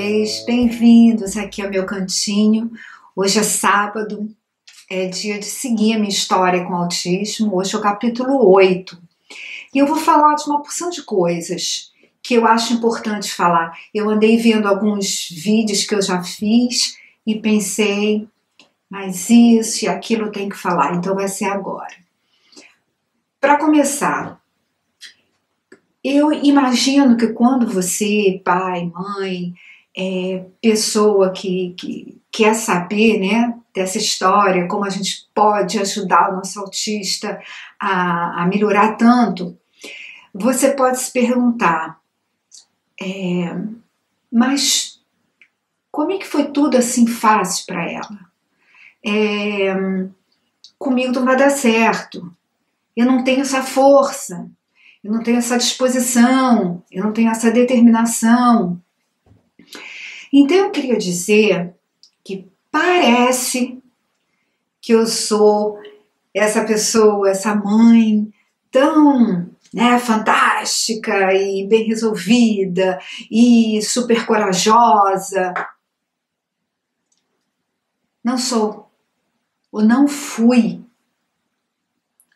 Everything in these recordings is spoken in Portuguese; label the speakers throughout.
Speaker 1: vocês, bem-vindos aqui ao meu cantinho. Hoje é sábado, é dia de seguir a minha história com autismo. Hoje é o capítulo 8 e eu vou falar de uma porção de coisas que eu acho importante falar. Eu andei vendo alguns vídeos que eu já fiz e pensei, mas isso e aquilo eu tenho que falar, então vai ser agora. Para começar, eu imagino que quando você, pai, mãe, pessoa que quer saber, né, dessa história, como a gente pode ajudar o nosso autista a melhorar tanto, você pode se perguntar, mas como é que foi tudo assim fácil para ela? Comigo não vai dar certo, eu não tenho essa força, eu não tenho essa disposição, eu não tenho essa determinação. Então eu queria dizer que parece que eu sou essa pessoa, essa mãe tão, né, fantástica e bem resolvida e super corajosa. Não sou, ou não fui.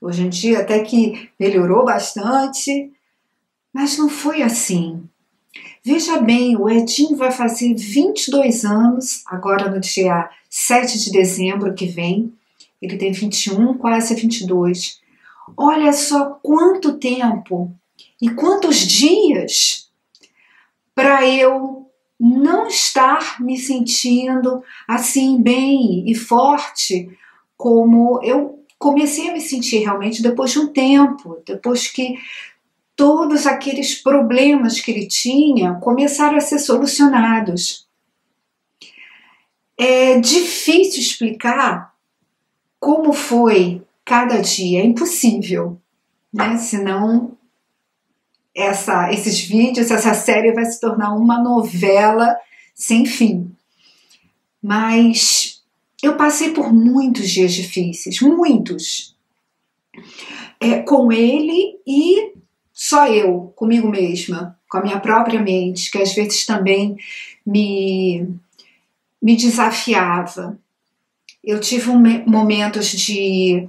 Speaker 1: Hoje em dia até que melhorou bastante, mas não foi assim. Veja bem, o Edinho vai fazer 22 anos, agora no dia 7 de dezembro que vem. Ele tem 21, quase 22. Olha só quanto tempo e quantos dias para eu não estar me sentindo assim bem e forte como eu comecei a me sentir realmente depois de um tempo, depois que todos aqueles problemas que ele tinha começaram a ser solucionados. É difícil explicar como foi cada dia, é impossível, né? Senão esses vídeos, essa série vai se tornar uma novela sem fim. Mas eu passei por muitos dias difíceis, muitos, com ele e só eu, comigo mesma, com a minha própria mente, que às vezes também me desafiava. Eu tive momentos de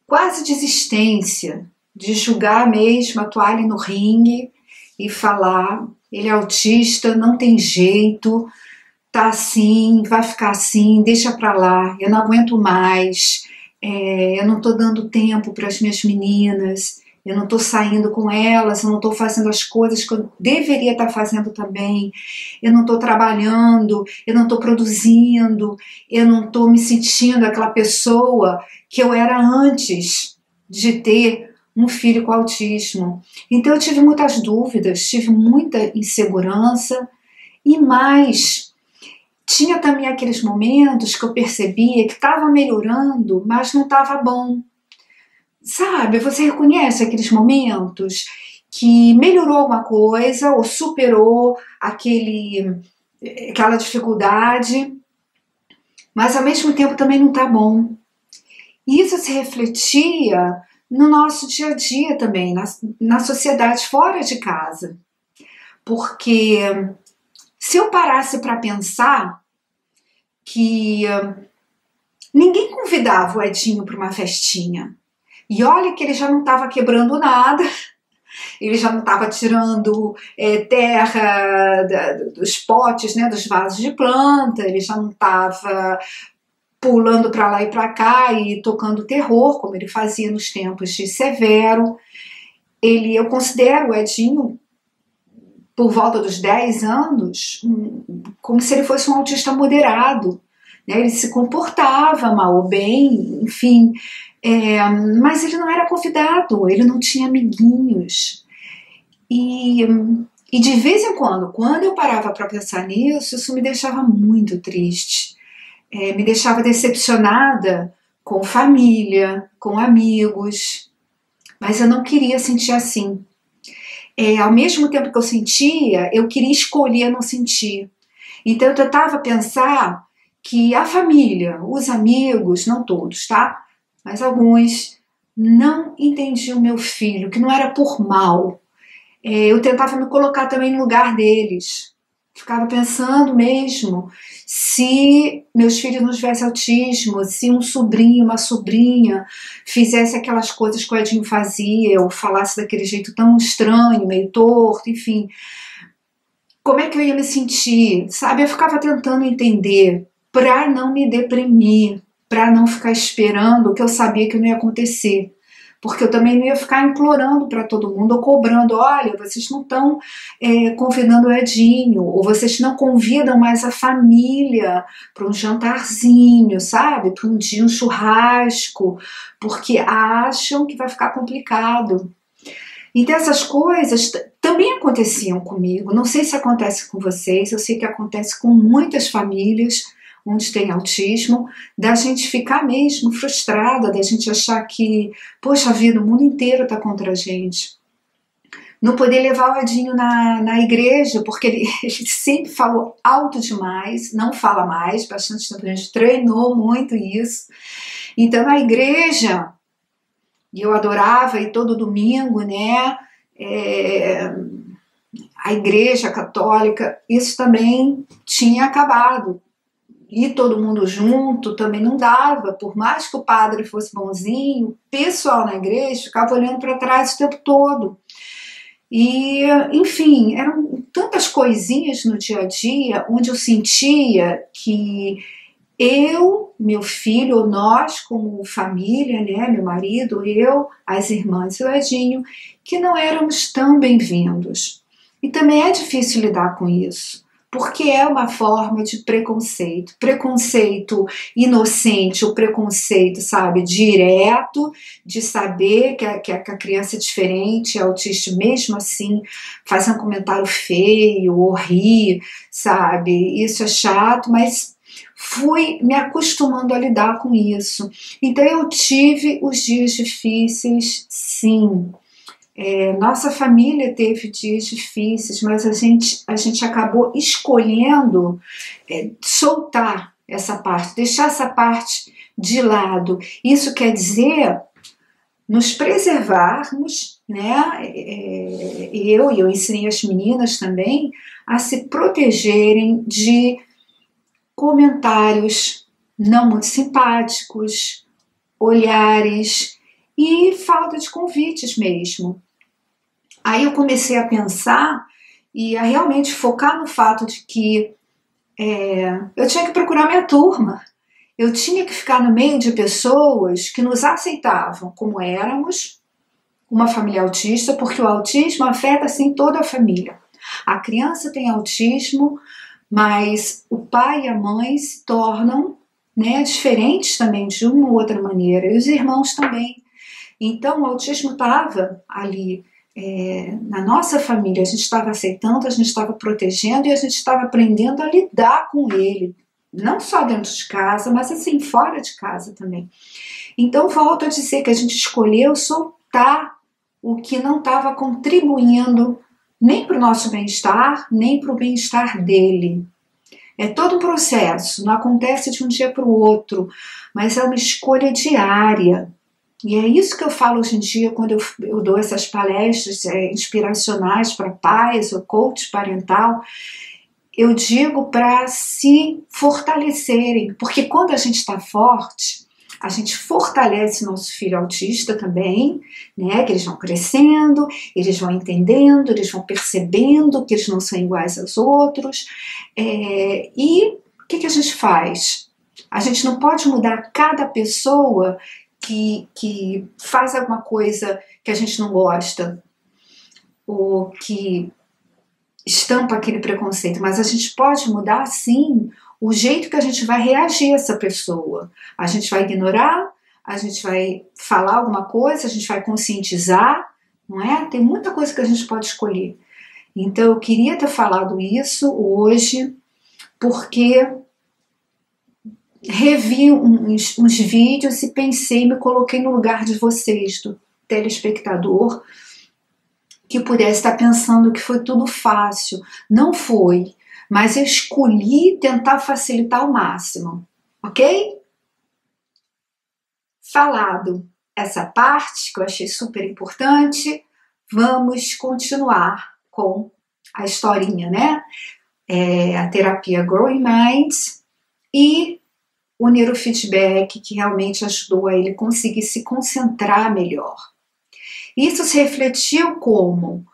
Speaker 1: quase desistência, de jogar mesmo a toalha no ringue e falar, ele é autista, não tem jeito, tá assim, vai ficar assim, deixa pra lá, eu não aguento mais, eu não tô dando tempo para as minhas meninas, eu não estou saindo com elas, eu não estou fazendo as coisas que eu deveria estar fazendo também, eu não estou trabalhando, eu não estou produzindo, eu não estou me sentindo aquela pessoa que eu era antes de ter um filho com autismo. Então eu tive muitas dúvidas, tive muita insegurança e mais, tinha também aqueles momentos que eu percebia que estava melhorando, mas não estava bom. Sabe, você reconhece aqueles momentos que melhorou alguma coisa ou superou aquela dificuldade, mas ao mesmo tempo também não está bom. E isso se refletia no nosso dia a dia também, na sociedade fora de casa. Porque se eu parasse para pensar que ninguém convidava o Edinho para uma festinha, e olha que ele já não estava quebrando nada, ele já não estava tirando terra dos potes, né, dos vasos de planta, ele já não estava pulando para lá e para cá e tocando terror, como ele fazia nos tempos de Severo. Eu considero o Edinho, por volta dos 10 anos, como se ele fosse um autista moderado. Né? Ele se comportava mal ou bem, enfim, mas ele não era convidado, ele não tinha amiguinhos. E de vez em quando eu parava para pensar nisso, isso me deixava muito triste. Me deixava decepcionada com família, com amigos, mas eu não queria sentir assim. Ao mesmo tempo que eu sentia, eu queria escolher não sentir. Então eu tentava pensar que a família, os amigos, não todos, tá? Mas alguns não entendiam o meu filho, que não era por mal. Eu tentava me colocar também no lugar deles. Ficava pensando mesmo se meus filhos não tivessem autismo, se um sobrinho, uma sobrinha fizesse aquelas coisas que o Edinho fazia, ou falasse daquele jeito tão estranho, meio torto, enfim, como é que eu ia me sentir? Sabe, eu ficava tentando entender para não me deprimir, para não ficar esperando o que eu sabia que não ia acontecer. Porque eu também não ia ficar implorando para todo mundo ou cobrando, olha, vocês não estão convidando o Edinho, ou vocês não convidam mais a família para um jantarzinho, sabe? Para um dia, um churrasco, porque acham que vai ficar complicado. Então essas coisas também aconteciam comigo. Não sei se acontece com vocês, eu sei que acontece com muitas famílias onde tem autismo, da gente ficar mesmo frustrada, da gente achar que, poxa vida, o mundo inteiro está contra a gente. Não poder levar o Edinho na igreja, porque ele sempre falou alto demais, não fala mais, bastante tempo, a gente treinou muito isso. Então na igreja, e eu adorava ir todo domingo, né? A igreja católica, isso também tinha acabado. E todo mundo junto também não dava, por mais que o padre fosse bonzinho, o pessoal na igreja ficava olhando para trás o tempo todo. E, enfim, eram tantas coisinhas no dia a dia onde eu sentia que eu, meu filho, ou nós como família, né, meu marido, eu, as irmãs e o Edinho, que não éramos tão bem-vindos. E também é difícil lidar com isso, porque é uma forma de preconceito. Preconceito inocente, o preconceito, sabe, direto, de saber que a criança é diferente, é autista, mesmo assim, fazer um comentário feio ou rir, sabe, isso é chato, mas fui me acostumando a lidar com isso. Então eu tive os dias difíceis, sim. Nossa família teve dias difíceis, mas a gente acabou escolhendo soltar essa parte, deixar essa parte de lado. Isso quer dizer nos preservarmos, né? Eu ensinei as meninas também a se protegerem de comentários não muito simpáticos, olhares e falta de convites mesmo. Aí eu comecei a pensar e a realmente focar no fato de que eu tinha que procurar minha turma. Eu tinha que ficar no meio de pessoas que nos aceitavam como éramos, uma família autista, porque o autismo afeta assim toda a família. A criança tem autismo, mas o pai e a mãe se tornam, né, diferentes também de uma ou outra maneira, e os irmãos também. Então o autismo estava ali na nossa família, a gente estava aceitando, a gente estava protegendo e a gente estava aprendendo a lidar com ele, não só dentro de casa, mas assim, fora de casa também. Então volto a dizer que a gente escolheu soltar o que não estava contribuindo nem para o nosso bem-estar, nem para o bem-estar dele. É todo um processo, não acontece de um dia para o outro, mas é uma escolha diária. E é isso que eu falo hoje em dia quando eu dou essas palestras inspiracionais para pais ou coach parental. Eu digo para se fortalecerem, porque quando a gente está forte, a gente fortalece nosso filho autista também, né? Que eles vão crescendo, eles vão entendendo, eles vão percebendo que eles não são iguais aos outros. E o que a gente faz? A gente não pode mudar cada pessoa que faz alguma coisa que a gente não gosta, ou que estampa aquele preconceito, mas a gente pode mudar, sim, o jeito que a gente vai reagir a essa pessoa. A gente vai ignorar, a gente vai falar alguma coisa, a gente vai conscientizar, não é? Tem muita coisa que a gente pode escolher. Então eu queria ter falado isso hoje, porque revi uns vídeos e pensei, me coloquei no lugar de vocês, do telespectador, que pudesse estar pensando que foi tudo fácil. Não foi, mas eu escolhi tentar facilitar ao máximo, ok? Falado essa parte, que eu achei super importante, vamos continuar com a historinha, né? a terapia Growing Minds e o neurofeedback, que realmente ajudou a ele conseguir se concentrar melhor. Isso se refletiu como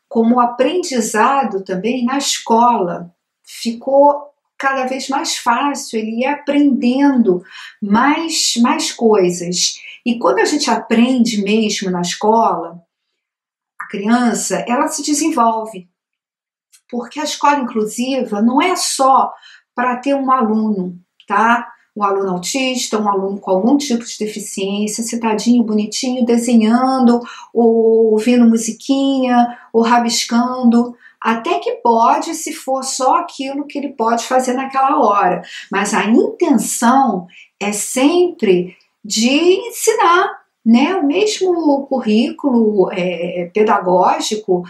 Speaker 1: o aprendizado também na escola ficou cada vez mais fácil, ele ia aprendendo mais coisas. E quando a gente aprende mesmo na escola, a criança, ela se desenvolve. Porque a escola inclusiva não é só para ter um aluno, tá? Um aluno autista, um aluno com algum tipo de deficiência, sentadinho, bonitinho, desenhando, ou ouvindo musiquinha, ou rabiscando. Até que pode, se for só aquilo que ele pode fazer naquela hora. Mas a intenção é sempre de ensinar, né? O mesmo currículo pedagógico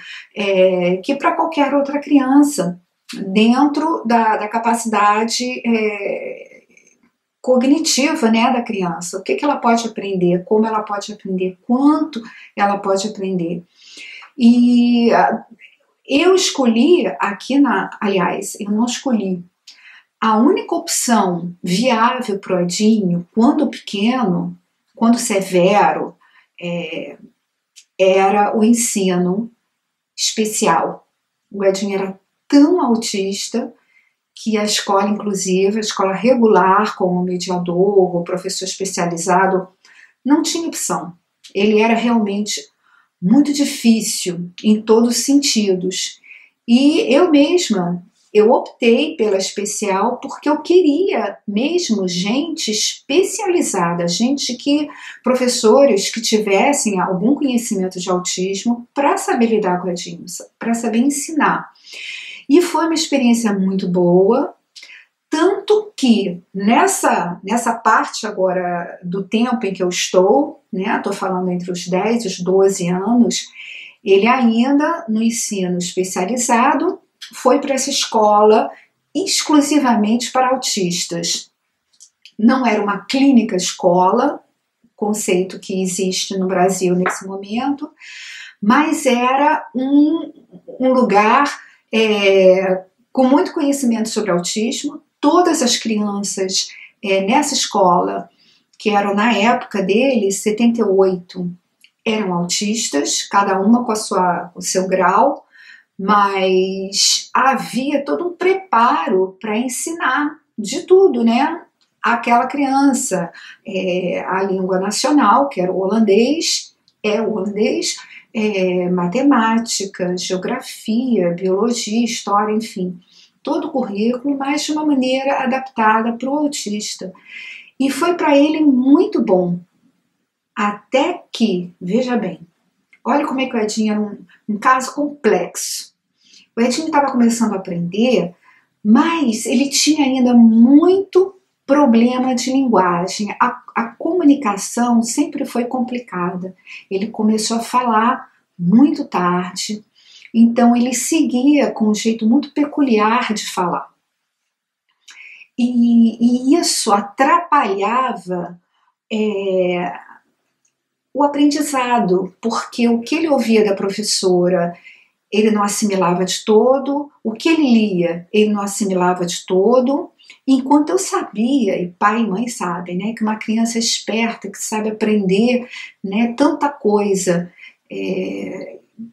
Speaker 1: que para qualquer outra criança, dentro da capacidade cognitiva, né, da criança. O que ela pode aprender, como ela pode aprender, quanto ela pode aprender. E eu escolhi aqui aliás, eu não escolhi. A única opção viável para o Edinho, quando pequeno, quando severo, era o ensino especial. O Edinho era tão autista que a escola inclusiva, a escola regular, como mediador ou professor especializado, não tinha opção. Ele era realmente muito difícil em todos os sentidos. E eu mesma, eu optei pela especial porque eu queria mesmo gente especializada, professores que tivessem algum conhecimento de autismo para saber lidar com a Edinho, para saber ensinar. E foi uma experiência muito boa, tanto que nessa parte agora do tempo em que eu estou, né, estou falando entre os 10 e os 12 anos, ele ainda no ensino especializado foi para essa escola exclusivamente para autistas. Não era uma clínica escola, conceito que existe no Brasil nesse momento, mas era um lugar com muito conhecimento sobre autismo. Todas as crianças nessa escola, que eram na época dele, 78, eram autistas, cada uma com o seu grau, mas havia todo um preparo para ensinar de tudo, né? Aquela criança, a língua nacional, que era o holandês, matemática, geografia, biologia, história, enfim, todo o currículo, mas de uma maneira adaptada para o autista. E foi para ele muito bom, até que, veja bem, olha como é que o Edinho era um caso complexo. O Edinho estava começando a aprender, mas ele tinha ainda muito problema de linguagem. A comunicação sempre foi complicada. Ele começou a falar muito tarde, então ele seguia com um jeito muito peculiar de falar. E isso atrapalhava o aprendizado, porque o que ele ouvia da professora, ele não assimilava de todo, o que ele lia, ele não assimilava de todo, enquanto eu sabia, e pai e mãe sabem, né, que uma criança esperta, que sabe aprender, né, tanta coisa,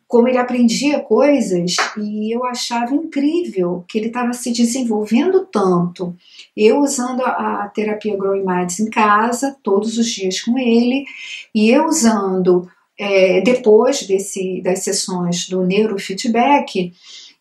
Speaker 1: como ele aprendia coisas, e eu achava incrível que ele estava se desenvolvendo tanto. Eu usando a terapia Growing Minds em casa, todos os dias com ele, e eu usando depois das sessões do neurofeedback.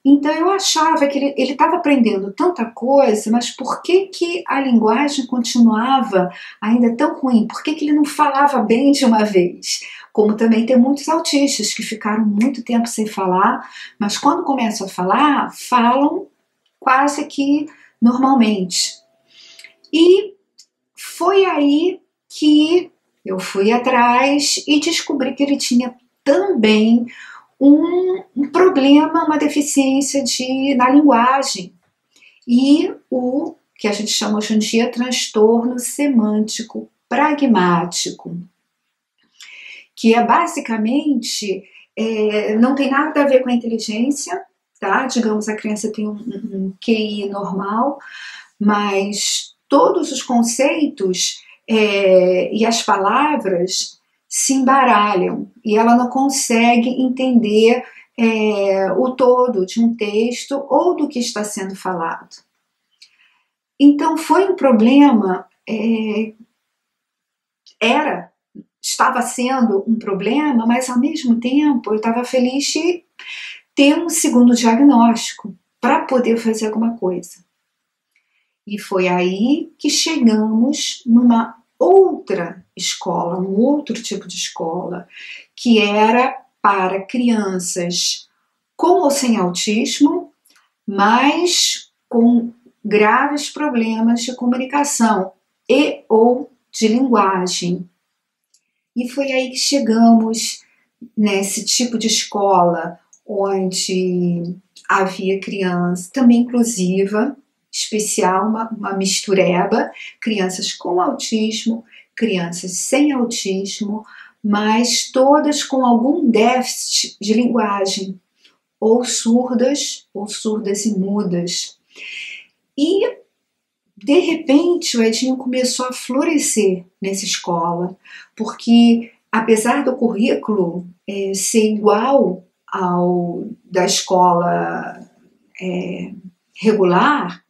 Speaker 1: Então eu achava que ele estava aprendendo tanta coisa, mas por que a linguagem continuava ainda tão ruim? Por que ele não falava bem de uma vez? Como também tem muitos autistas que ficaram muito tempo sem falar, mas quando começam a falar, falam quase que normalmente. E foi aí que eu fui atrás e descobri que ele tinha também um problema, uma deficiência na linguagem. E o que a gente chama hoje em dia transtorno semântico pragmático, que é basicamente, não tem nada a ver com a inteligência, tá? Digamos, a criança tem um QI normal, mas todos os conceitos e as palavras se embaralham e ela não consegue entender o todo de um texto ou do que está sendo falado. Então foi um problema, estava sendo um problema, mas ao mesmo tempo eu estava feliz de ter um segundo diagnóstico para poder fazer alguma coisa. E foi aí que chegamos numa outra escola, um outro tipo de escola, que era para crianças com ou sem autismo, mas com graves problemas de comunicação e ou de linguagem. E foi aí que chegamos nesse tipo de escola, onde havia criança também inclusiva, especial, uma mistureba, crianças com autismo, crianças sem autismo, mas todas com algum déficit de linguagem, ou surdas e mudas. E, de repente, o Edinho começou a florescer nessa escola, porque, apesar do currículo ser igual ao da escola regular,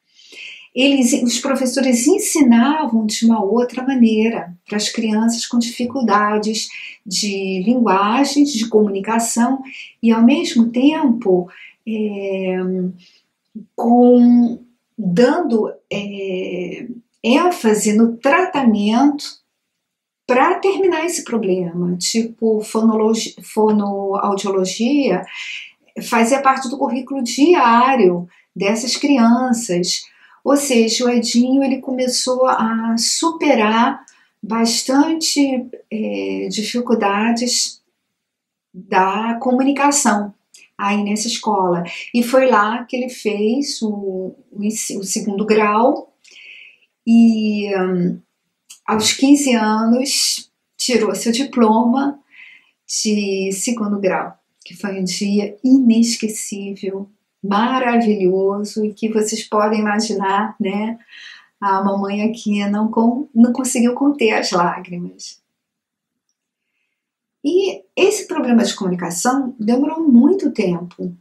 Speaker 1: os professores ensinavam de uma outra maneira para as crianças com dificuldades de linguagem, de comunicação e, ao mesmo tempo, dando ênfase no tratamento para terminar esse problema. Tipo, fonoaudiologia fazia parte do currículo diário dessas crianças. Ou seja, o Edinho ele começou a superar bastante dificuldades da comunicação aí nessa escola. E foi lá que ele fez o segundo grau e aos 15 anos tirou seu diploma de segundo grau, que foi um dia inesquecível, maravilhoso e que vocês podem imaginar, né? A mamãe aqui não conseguiu conter as lágrimas. E esse problema de comunicação demorou muito tempo.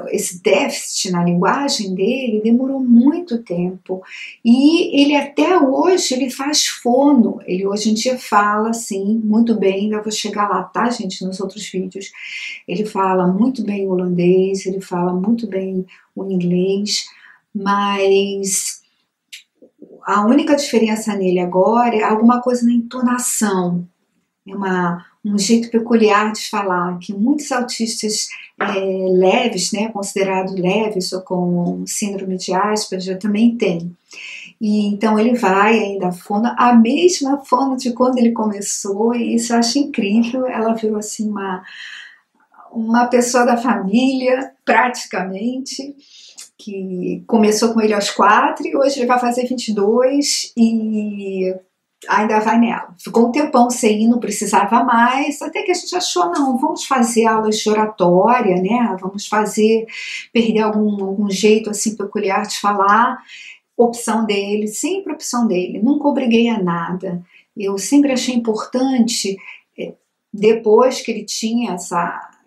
Speaker 1: Esse déficit na linguagem dele demorou muito tempo. E ele até hoje ele faz fono. Ele hoje em dia fala, sim, muito bem. Ainda vou chegar lá, tá, gente, nos outros vídeos. Ele fala muito bem o holandês, ele fala muito bem o inglês, mas a única diferença nele agora é alguma coisa na entonação. É um jeito peculiar de falar, que muitos autistas leves, né, considerados leves ou com síndrome de Asperger, também têm. E então ele vai ainda a mesma fono de quando ele começou, e isso eu acho incrível. Ela virou assim uma pessoa da família, praticamente, que começou com ele aos 4 e hoje ele vai fazer 22 e ainda vai nela. Ficou um tempão sem ir, não precisava mais, até que a gente achou, não, vamos fazer aulas de oratória, né? Vamos perder algum jeito assim peculiar de falar. Opção dele, sempre opção dele, nunca obriguei a nada. Eu sempre achei importante, depois que ele tinha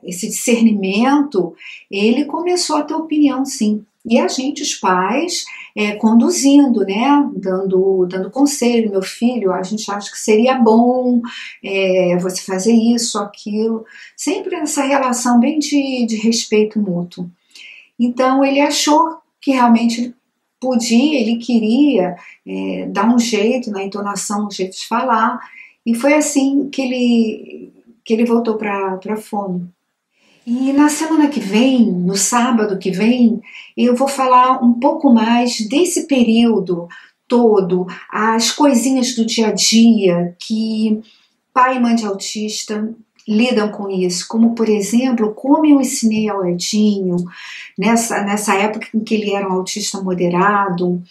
Speaker 1: esse discernimento, ele começou a ter opinião, sim. E a gente, os pais, conduzindo, né, dando conselho. Meu filho, a gente acha que seria bom você fazer isso, aquilo, sempre nessa relação bem de respeito mútuo. Então ele achou que realmente ele podia, ele queria dar um jeito na entonação, um jeito de falar, e foi assim que ele voltou para a fono. E na semana que vem, no sábado que vem, eu vou falar um pouco mais desse período todo, as coisinhas do dia a dia que pai e mãe de autista lidam com isso, como por exemplo, como eu ensinei ao Edinho, nessa época em que ele era um autista moderado,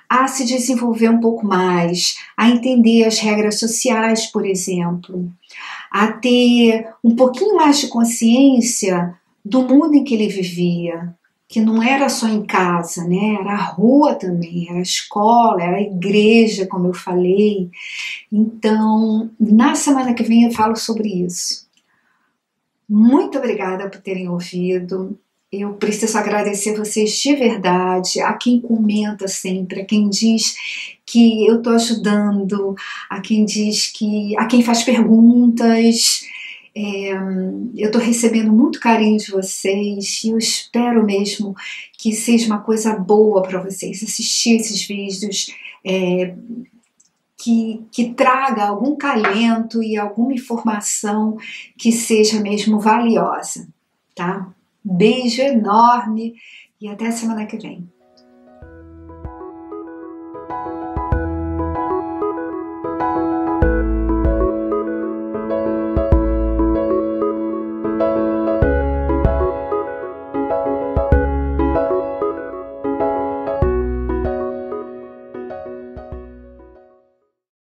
Speaker 1: a se desenvolver um pouco mais, a entender as regras sociais, por exemplo, a ter um pouquinho mais de consciência do mundo em que ele vivia, que não era só em casa, né? Era a rua também, era a escola, era a igreja, como eu falei. Então, na semana que vem eu falo sobre isso. Muito obrigada por terem ouvido. Eu preciso agradecer vocês de verdade, a quem comenta sempre, a quem diz que eu estou ajudando, a quem diz que, a quem faz perguntas. Eu estou recebendo muito carinho de vocês e eu espero mesmo que seja uma coisa boa para vocês assistir esses vídeos, que traga algum calento e alguma informação que seja mesmo valiosa, tá? Beijo enorme e até a semana que vem.